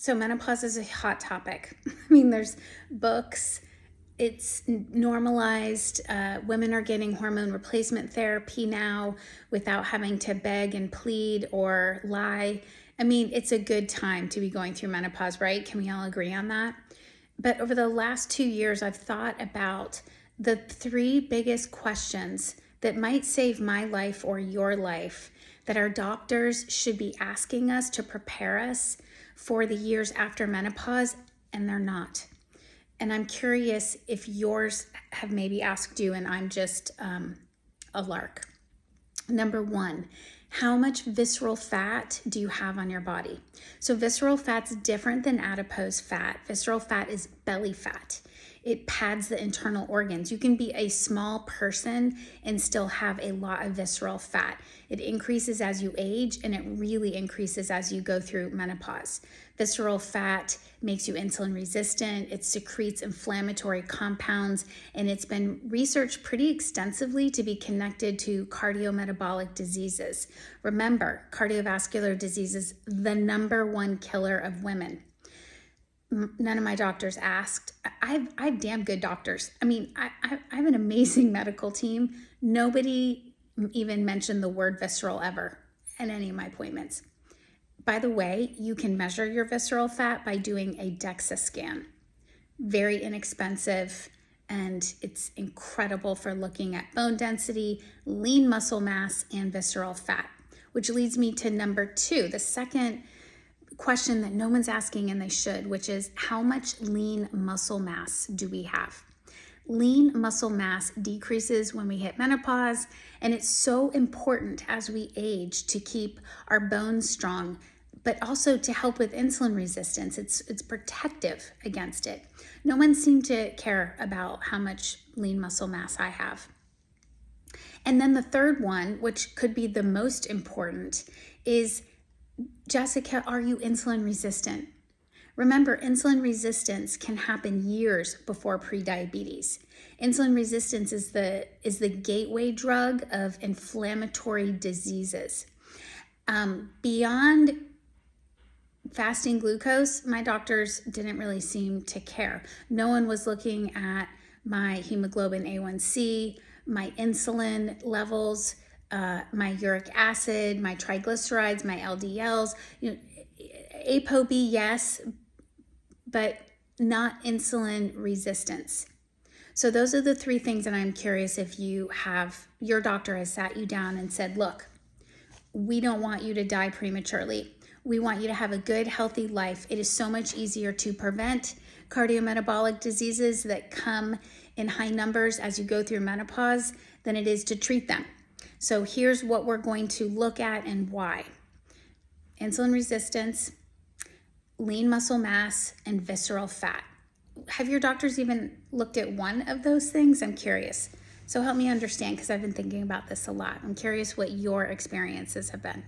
So menopause is a hot topic. I mean, there's books, it's normalized. Women are getting hormone replacement therapy now without having to beg and plead or lie. I mean, it's a good time to be going through menopause, right? Can we all agree on that? But over the last 2 years, I've thought about the three biggest questions that might save my life or your life that our doctors should be asking us to prepare us for the years after menopause, and they're not. And I'm curious if yours have maybe asked you and I'm just a lark. Number one, how much visceral fat do you have on your body? So visceral fat's different than adipose fat. Visceral fat is belly fat. It pads the internal organs. You can be a small person and still have a lot of visceral fat. It increases as you age, and it really increases as you go through menopause. Visceral fat makes you insulin resistant. It secretes inflammatory compounds, and it's been researched pretty extensively to be connected to cardiometabolic diseases. Remember, cardiovascular disease is the number one killer of women. None of my doctors asked. I have damn good doctors. I mean, I have an amazing medical team. Nobody even mentioned the word visceral ever in any of my appointments. By the way, you can measure your visceral fat by doing a DEXA scan. Very inexpensive, and it's incredible for looking at bone density, lean muscle mass, and visceral fat, which leads me to number two, the second question that no one's asking, and they should, which is how much lean muscle mass do we have? Lean muscle mass decreases when we hit menopause, and it's so important as we age to keep our bones strong, but also to help with insulin resistance. It's protective against it. No one seemed to care about how much lean muscle mass I have. And then the third one, which could be the most important, is, Jessica, are you insulin resistant? Remember, insulin resistance can happen years before prediabetes. Insulin resistance is the gateway drug of inflammatory diseases. Beyond fasting glucose, my doctors didn't really seem to care. No one was looking at my hemoglobin A1C, my insulin levels, my uric acid, my triglycerides, my LDLs. ApoB, yes, but not insulin resistance. So those are the three things that I'm curious if your doctor has sat you down and said, look, we don't want you to die prematurely. We want you to have a good, healthy life. It is so much easier to prevent cardiometabolic diseases that come in high numbers as you go through menopause than it is to treat them. So here's what we're going to look at and why. Insulin resistance, lean muscle mass, and visceral fat. Have your doctors even looked at one of those things? I'm curious. So help me understand, because I've been thinking about this a lot. I'm curious what your experiences have been.